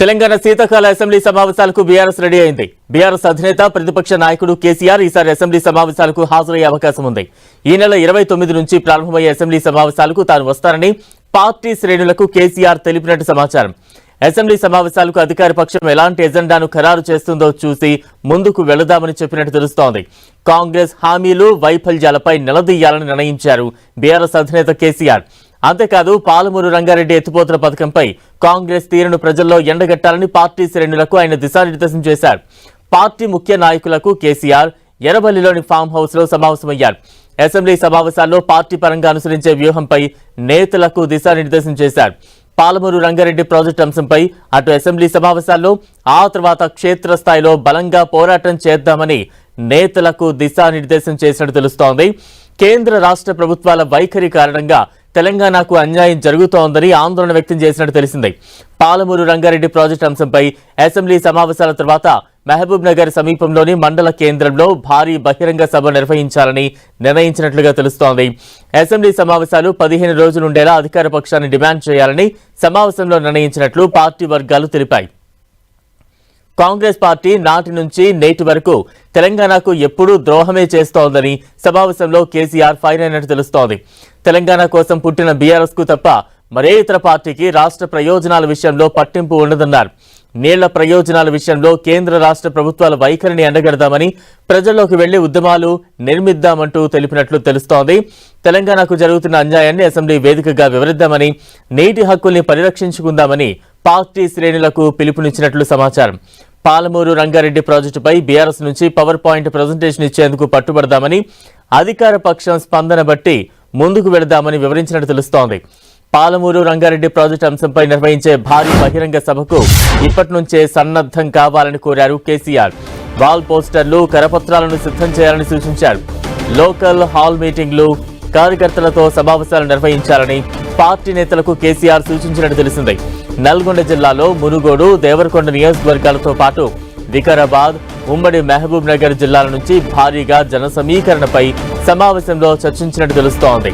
తెలంగాణ శీతాకాల అసెంబ్లీ సమావేశాలకు BRS ready అయింది. బీఆర్ఎస్ అధినేత ప్రతిపక్ష నాయకుడు కేసీఆర్ ఈసారి అసెంబ్లీ సమావేశాలకు హాజరయ్యే అవకాశం ఉంది. ఈ నెల 29 నుంచి ప్రారంభమయ్యే అసెంబ్లీ సమావేశాలకు తాను వస్తానని పార్టీ శ్రేణులకు కేసీఆర్ తెలిపినట్టు సమాచారం. అసెంబ్లీ సమావేశాలకు అధికార పక్షం ఎలాంటి ఎజెండాను ఖరారు చేస్తుందో చూసి ముందుకు వెళదామని చెప్పినట్టు తెలుస్తోంది. కాంగ్రెస్ హామీలు వైఫల్యాలపై నిలదీయాలని నిర్ణయించారు బీఆర్ఎస్ అధినేత కేసీఆర్. అంతేకాదు పాలమూరు రంగారెడ్డి ఎత్తిపోతల పథకంపై కాంగ్రెస్ తీరును ప్రజల్లో ఎండగట్టాలని పార్టీ శ్రేణులకు ఆయన దిశానిర్దేశం చేశారు. పార్టీ ముఖ్య నాయకులకు కేసీఆర్ ఎర్రబల్లిలోని ఫామ్ హౌస్ లో సమావేశమయ్యారు. అసెంబ్లీ సమావేశాల్లో పార్టీ పరంగా అనుసరించే వ్యూహంపై నేతలకు దిశానిర్దేశం చేశారు. పాలమూరు రంగారెడ్డి ప్రాజెక్టు అంశంపై అటు అసెంబ్లీ సమావేశాల్లో ఆ తర్వాత క్షేత్రస్థాయిలో బలంగా పోరాటం చేద్దామని నేతలకు దిశానిర్దేశం చేసినట్టు తెలుస్తోంది. కేంద్ర రాష్ట్ర ప్రభుత్వాల వైఖరి కారణంగా తెలంగాణకు అన్యాయం జరుగుతోందని ఆందోళన వ్యక్తం చేసినట్టు తెలిసింది. పాలమూరు రంగారెడ్డి ప్రాజెక్టు అంశంపై అసెంబ్లీ సమావేశాల తర్వాత మహబూబ్ నగర్ సమీపంలోని మండల కేంద్రంలో భారీ బహిరంగ సభ నిర్వహించాలని నిర్ణయించినట్లుగా తెలుస్తోంది. అసెంబ్లీ సమావేశాలు 15 రోజులుండేలా అధికార పక్షాన్ని డిమాండ్ చేయాలని సమావేశంలో నిర్ణయించినట్లు పార్టీ వర్గాలు తెలిపాయి. కాంగ్రెస్ పార్టీ నాటి నుంచి నేటి వరకు తెలంగాణకు ఎప్పుడూ ద్రోహమే చేస్తోందని సమావేశంలో కేసీఆర్ ఫైర్ అయినట్టు తెలుస్తోంది. తెలంగాణ కోసం పుట్టిన బీఆర్ఎస్ కు తప్ప మరే ఇతర పార్టీకి రాష్ట్ర ప్రయోజనాల విషయంలో పట్టింపు ఉండదన్నారు. నీళ్ల ప్రయోజనాల విషయంలో కేంద్ర రాష్ట్ర ప్రభుత్వాల వైఖరిని ఎండగడదామని ప్రజల్లోకి వెళ్లి ఉద్యమాలు నిర్మిద్దామంటూ తెలిపినట్లు తెలుస్తోంది. తెలంగాణకు జరుగుతున్న అన్యాయాన్ని అసెంబ్లీ వేదికగా వివరిద్దామని, నీటి హక్కుల్ని పరిరక్షించుకుందామని పార్టీ శ్రేణులకు పిలుపునిచ్చినట్లు సమాచారం. పాలమూరు రంగారెడ్డి ప్రాజెక్టుపై బీఆర్ఎస్ నుంచి పవర్ పాయింట్ ప్రజెంటేషన్ ఇచ్చేందుకు పట్టుబడదామని, అధికార పక్షం స్పందన బట్టి ముందుకు వెళదామని వివరించినట్టు తెలుస్తోంది. పాలమూరు రంగారెడ్డి ప్రాజెక్టు అంశంపై నిర్వహించే భారీ బహిరంగ సభకు ఇప్పటి నుంచే సన్నద్ధం కావాలని కోరారు కేసీఆర్. వాల్ పోస్టర్లు, కరపత్రాలను సిద్ధం చేయాలని సూచించారు. లోకల్ హాల్ మీటింగ్లు, కార్యకర్తలతో సమావేశాలు నిర్వహించాలని పార్టీ నేతలకు కేసీఆర్ సూచించినట్టు తెలిసింది. నల్గొండ జిల్లాలో మునుగోడు, దేవరకొండ నియోజకవర్గాలతో పాటు వికారాబాద్, ఉమ్మడి మహబూబ్ నగర్ జిల్లాల నుంచి భారీగా జన సమీకరణపై సమావేశంలో చర్చించినట్టు తెలుస్తోంది.